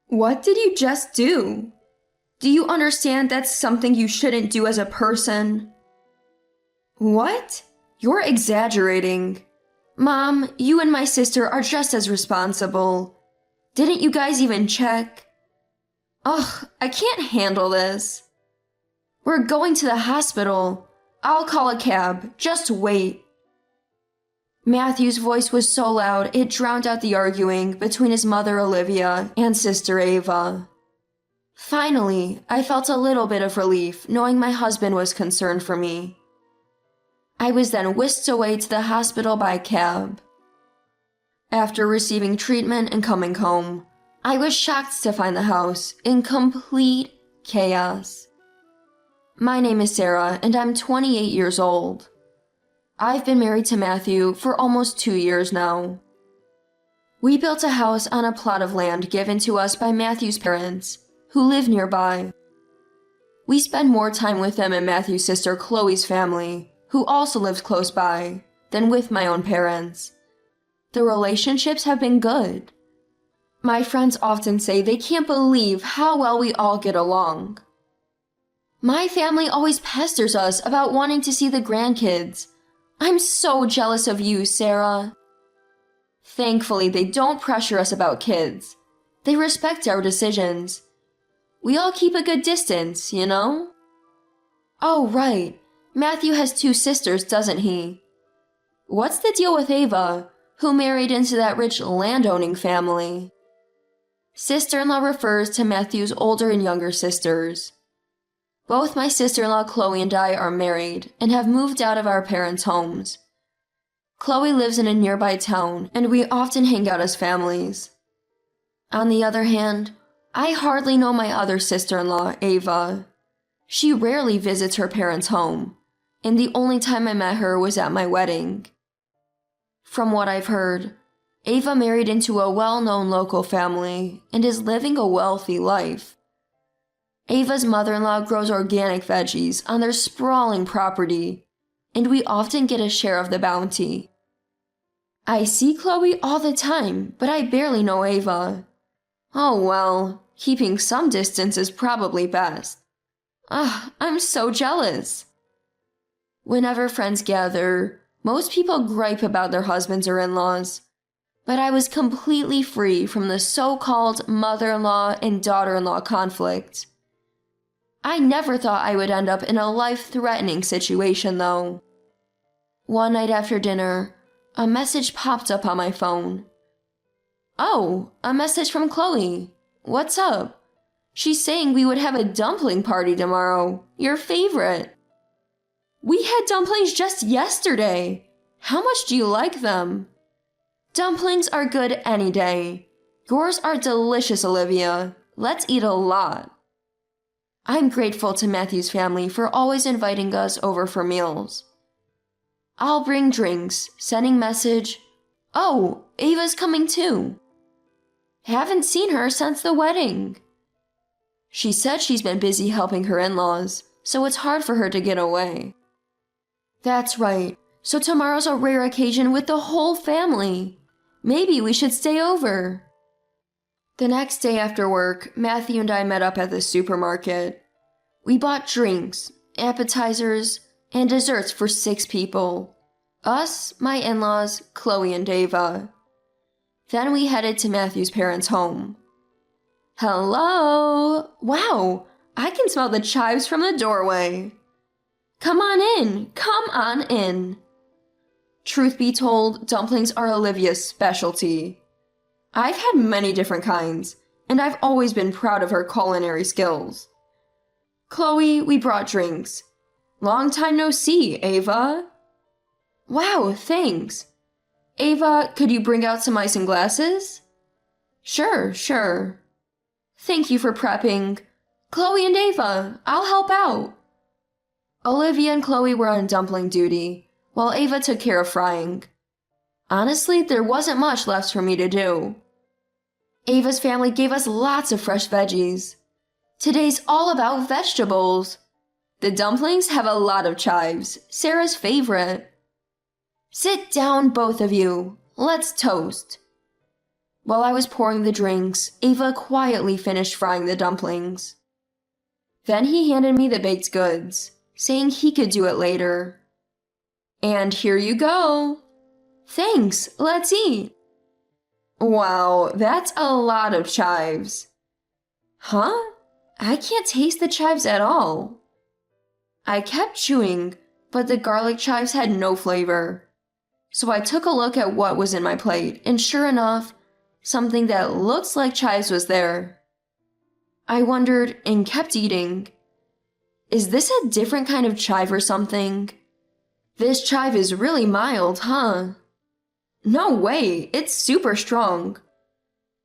What did you just do? Do you understand that's something you shouldn't do as a person? What? You're exaggerating. Mom, you and my sister are just as responsible. Didn't you guys even check? Ugh, I can't handle this. We're going to the hospital. I'll call a cab. Just wait. Matthew's voice was so loud it drowned out the arguing between his mother Olivia and sister Ava. Finally, I felt a little bit of relief knowing my husband was concerned for me. I was then whisked away to the hospital by cab. After receiving treatment and coming home, I was shocked to find the house in complete chaos. My name is Sarah and I'm 28 years old. I've been married to Matthew for almost 2 years now. We built a house on a plot of land given to us by Matthew's parents, who live nearby. We spend more time with them and Matthew's sister Chloe's family, who also lives close by, than with my own parents. The relationships have been good. My friends often say they can't believe how well we all get along. My family always pesters us about wanting to see the grandkids. I'm so jealous of you, Sarah. Thankfully, they don't pressure us about kids. They respect our decisions. We all keep a good distance, you know? Oh, right. Matthew has 2 sisters, doesn't he? What's the deal with Ava, who married into that rich landowning family? Sister-in-law refers to Matthew's older and younger sisters. Both my sister-in-law Chloe and I are married and have moved out of our parents' homes. Chloe lives in a nearby town and we often hang out as families. On the other hand, I hardly know my other sister-in-law, Ava. She rarely visits her parents' home, and the only time I met her was at my wedding. From what I've heard, Ava married into a well-known local family and is living a wealthy life. Ava's mother-in-law grows organic veggies on their sprawling property, and we often get a share of the bounty. I see Chloe all the time, but I barely know Ava. Oh well, keeping some distance is probably best. I'm so jealous. Whenever friends gather, most people gripe about their husbands or in-laws, but I was completely free from the so-called mother-in-law and daughter-in-law conflict. I never thought I would end up in a life-threatening situation, though. One night after dinner, a message popped up on my phone. Oh, a message from Chloe. What's up? She's saying we would have a dumpling party tomorrow, your favorite. We had dumplings just yesterday. How much do you like them? Dumplings are good any day. Yours are delicious, Olivia. Let's eat a lot. I'm grateful to Matthew's family for always inviting us over for meals. I'll bring drinks, sending message. Oh, Ava's coming too. Haven't seen her since the wedding. She said she's been busy helping her in-laws, so it's hard for her to get away. That's right, so tomorrow's a rare occasion with the whole family. Maybe we should stay over. The next day after work, Matthew and I met up at the supermarket. We bought drinks, appetizers, and desserts for 6 people. Us, my in-laws, Chloe and Ava. Then we headed to Matthew's parents' home. Hello! Wow, I can smell the chives from the doorway. Come on in, come on in. Truth be told, dumplings are Olivia's specialty. I've had many different kinds, and I've always been proud of her culinary skills. Chloe, we brought drinks. Long time no see, Ava. Wow, thanks. Ava, could you bring out some ice and glasses? Sure. Thank you for prepping. Chloe and Ava, I'll help out. Olivia and Chloe were on dumpling duty, while Ava took care of frying. Honestly, there wasn't much left for me to do. Ava's family gave us lots of fresh veggies. Today's all about vegetables. The dumplings have a lot of chives, Sarah's favorite. Sit down, both of you. Let's toast. While I was pouring the drinks, Ava quietly finished frying the dumplings. Then he handed me the baked goods, saying he could do it later. And here you go. Thanks, let's eat. Wow, that's a lot of chives. Huh? I can't taste the chives at all. I kept chewing, but the garlic chives had no flavor. So I took a look at what was in my plate, and sure enough, something that looks like chives was there. I wondered and kept eating. Is this a different kind of chive or something? This chive is really mild, huh? No way, it's super strong.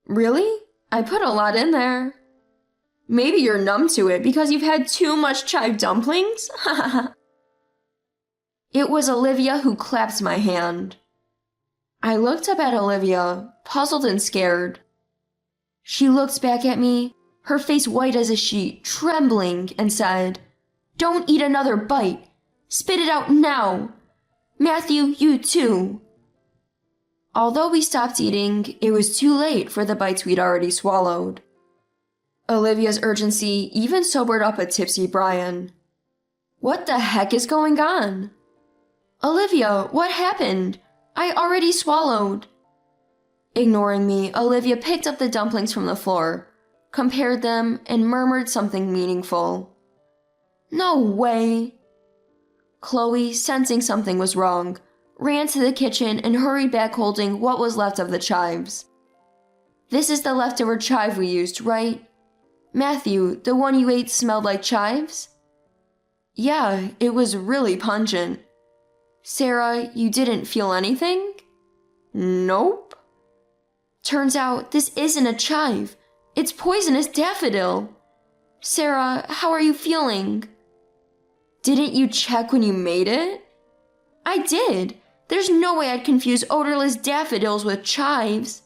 Really? I put a lot in there. Maybe you're numb to it because you've had too much chive dumplings? It was Olivia who clapped my hand. I looked up at Olivia, puzzled and scared. She looked back at me, her face white as a sheet, trembling, and said, "Don't eat another bite. Spit it out now. Matthew, you too." Although we stopped eating, it was too late for the bites we'd already swallowed. Olivia's urgency even sobered up a tipsy Brian. What the heck is going on? Olivia, what happened? I already swallowed. Ignoring me, Olivia picked up the dumplings from the floor, compared them, and murmured something meaningful. No way. Chloe, sensing something was wrong, ran to the kitchen and hurried back holding what was left of the chives. This is the leftover chive we used, right? Matthew, the one you ate smelled like chives? Yeah, it was really pungent. Sarah, you didn't feel anything? Nope. Turns out this isn't a chive. It's poisonous daffodil. Sarah, how are you feeling? Didn't you check when you made it? I did. There's no way I'd confuse odorless daffodils with chives.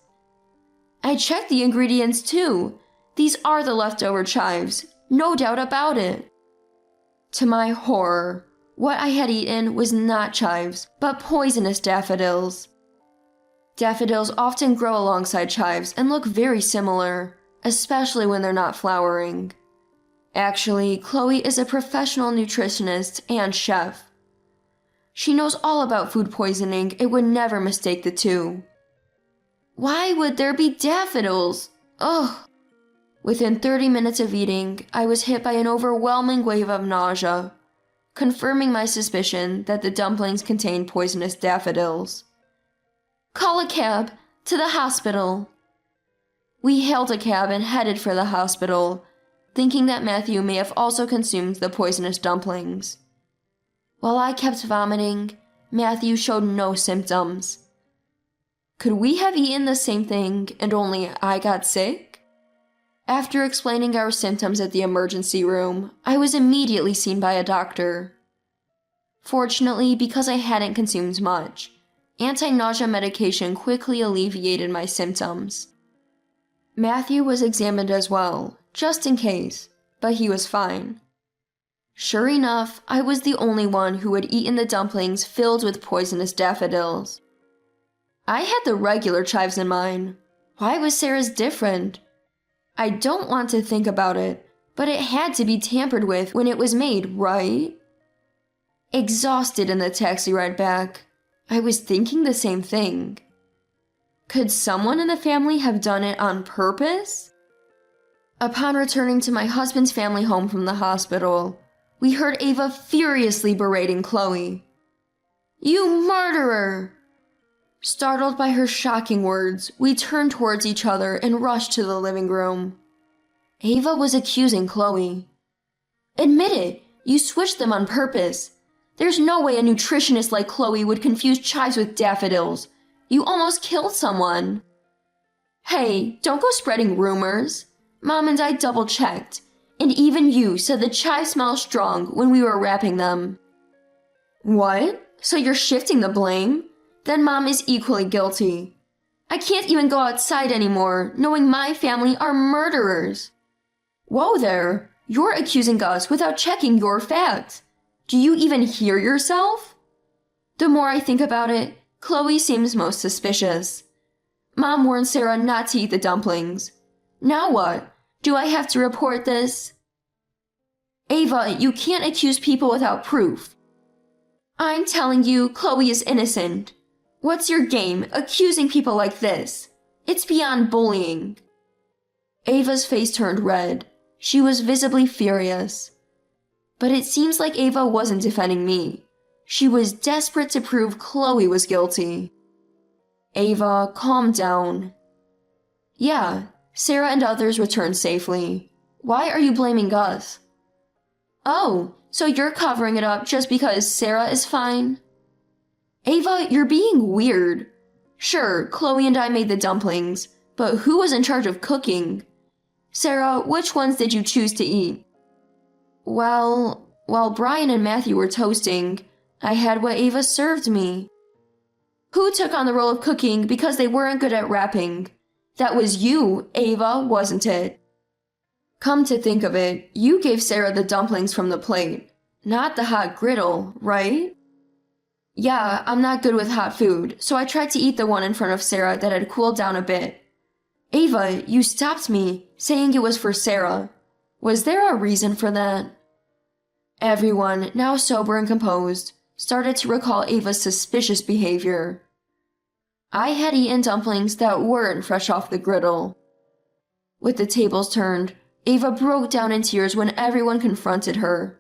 I checked the ingredients too. These are the leftover chives, no doubt about it. To my horror, what I had eaten was not chives, but poisonous daffodils. Daffodils often grow alongside chives and look very similar, especially when they're not flowering. Actually, Chloe is a professional nutritionist and chef. She knows all about food poisoning and would never mistake the two. Why would there be daffodils? Ugh. Within 30 minutes of eating, I was hit by an overwhelming wave of nausea, confirming my suspicion that the dumplings contained poisonous daffodils. Call a cab to the hospital. We hailed a cab and headed for the hospital, thinking that Matthew may have also consumed the poisonous dumplings. While I kept vomiting, Matthew showed no symptoms. Could we have eaten the same thing and only I got sick? After explaining our symptoms at the emergency room, I was immediately seen by a doctor. Fortunately, because I hadn't consumed much, anti-nausea medication quickly alleviated my symptoms. Matthew was examined as well, just in case, but he was fine. Sure enough, I was the only one who had eaten the dumplings filled with poisonous daffodils. I had the regular chives in mine. Why was Sarah's different? I don't want to think about it, but it had to be tampered with when it was made, right? Exhausted in the taxi ride back, I was thinking the same thing. Could someone in the family have done it on purpose? Upon returning to my husband's family home from the hospital, we heard Ava furiously berating Chloe. You murderer! Startled by her shocking words, we turned towards each other and rushed to the living room. Ava was accusing Chloe. Admit it, you switched them on purpose. There's no way a nutritionist like Chloe would confuse chives with daffodils. You almost killed someone. Hey, don't go spreading rumors. Mom and I double-checked, and even you said the chives smell strong when we were wrapping them. What? So you're shifting the blame? Then Mom is equally guilty. I can't even go outside anymore, knowing my family are murderers. Whoa there, you're accusing us without checking your facts. Do you even hear yourself? The more I think about it, Chloe seems most suspicious. Mom warned Sarah not to eat the dumplings. Now what? Do I have to report this? Ava, you can't accuse people without proof. I'm telling you, Chloe is innocent. What's your game, accusing people like this? It's beyond bullying. Ava's face turned red. She was visibly furious. But it seems like Ava wasn't defending me. She was desperate to prove Chloe was guilty. Ava, calm down. Yeah, Sarah and others returned safely. Why are you blaming us? Oh, so you're covering it up just because Sarah is fine? Ava, you're being weird. Sure, Chloe and I made the dumplings, but who was in charge of cooking? Sarah, which ones did you choose to eat? Well, while Brian and Matthew were toasting, I had what Ava served me. Who took on the role of cooking because they weren't good at wrapping? That was you, Ava, wasn't it? Come to think of it, you gave Sarah the dumplings from the plate, not the hot griddle, right? Yeah, I'm not good with hot food, so I tried to eat the one in front of Sarah that had cooled down a bit. Ava, you stopped me, saying it was for Sarah. Was there a reason for that? Everyone, now sober and composed, started to recall Ava's suspicious behavior. I had eaten dumplings that weren't fresh off the griddle. With the tables turned, Ava broke down in tears when everyone confronted her.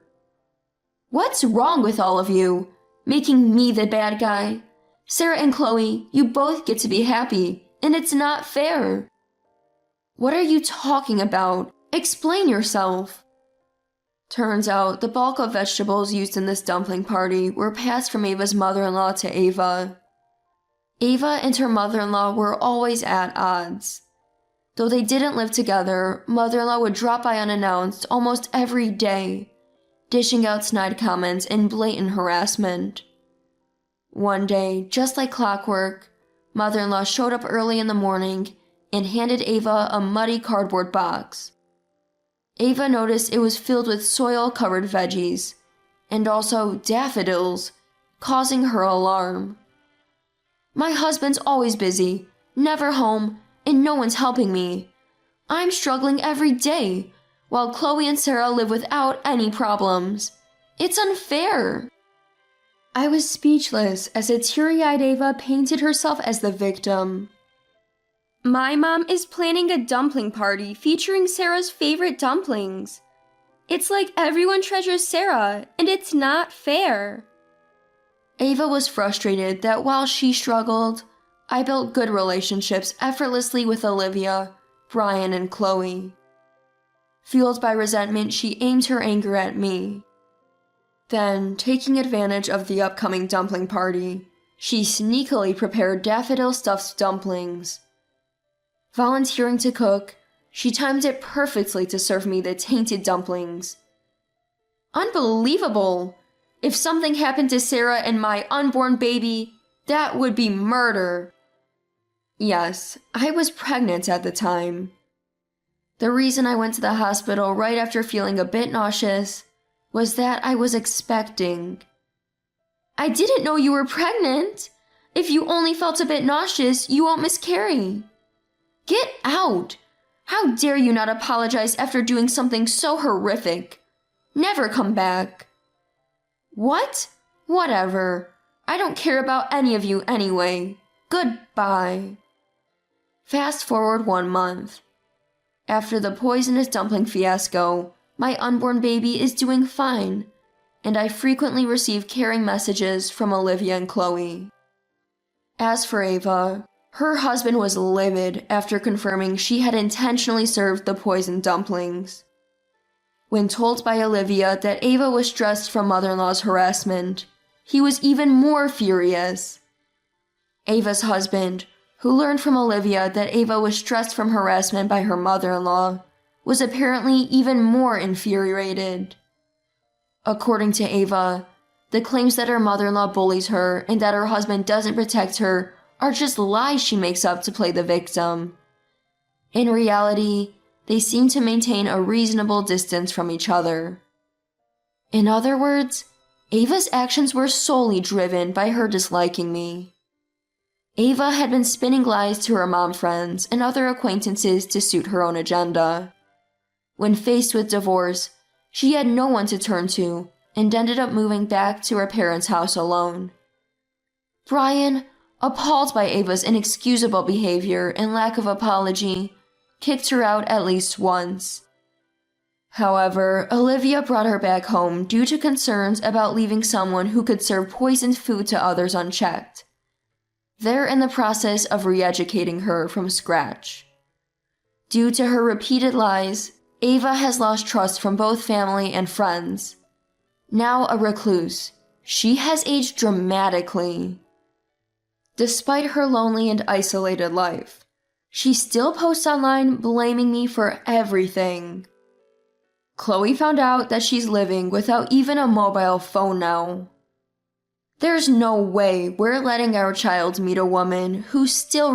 What's wrong with all of you? Making me the bad guy? Sarah and Chloe, you both get to be happy, and it's not fair. What are you talking about? Explain yourself. Turns out the bulk of vegetables used in this dumpling party were passed from Ava's mother-in-law to Ava. Ava and her mother-in-law were always at odds. Though they didn't live together, mother-in-law would drop by unannounced almost every day, dishing out snide comments and blatant harassment. One day, just like clockwork, mother-in-law showed up early in the morning and handed Ava a muddy cardboard box. Ava noticed it was filled with soil-covered veggies, and also daffodils, causing her alarm. My husband's always busy, never home, and no one's helping me. I'm struggling every day, while Chloe and Sarah live without any problems. It's unfair. I was speechless as a teary-eyed Ava painted herself as the victim. My mom is planning a dumpling party featuring Sarah's favorite dumplings. It's like everyone treasures Sarah, and it's not fair. Ava was frustrated that while she struggled, I built good relationships effortlessly with Olivia, Brian, and Chloe. Fueled by resentment, she aimed her anger at me. Then, taking advantage of the upcoming dumpling party, she sneakily prepared daffodil stuffed dumplings. Volunteering to cook, she timed it perfectly to serve me the tainted dumplings. Unbelievable! If something happened to Sarah and my unborn baby, that would be murder. Yes, I was pregnant at the time. The reason I went to the hospital right after feeling a bit nauseous was that I was expecting. I didn't know you were pregnant. If you only felt a bit nauseous, you won't miscarry. Get out! How dare you not apologize after doing something so horrific? Never come back. What? Whatever. I don't care about any of you anyway. Goodbye. Fast forward 1 month. After the poisonous dumpling fiasco, my unborn baby is doing fine, and I frequently receive caring messages from Olivia and Chloe. As for Ava, her husband was livid after confirming she had intentionally served the poisoned dumplings. When told by Olivia that Ava was stressed from mother-in-law's harassment, he was even more furious. Ava's husband, who learned from Olivia that Ava was stressed from harassment by her mother-in-law, was apparently even more infuriated. According to Ava, the claims that her mother-in-law bullies her and that her husband doesn't protect her are just lies she makes up to play the victim. In reality, they seem to maintain a reasonable distance from each other. In other words, Ava's actions were solely driven by her disliking me. Ava had been spinning lies to her mom friends and other acquaintances to suit her own agenda. When faced with divorce, she had no one to turn to and ended up moving back to her parents' house alone. Brian, appalled by Ava's inexcusable behavior and lack of apology, kicked her out at least once. However, Olivia brought her back home due to concerns about leaving someone who could serve poisoned food to others unchecked. They're in the process of re-educating her from scratch. Due to her repeated lies, Ava has lost trust from both family and friends. Now a recluse, she has aged dramatically. Despite her lonely and isolated life, she still posts online blaming me for everything. Chloe found out that she's living without even a mobile phone now. There's no way we're letting our child meet a woman who still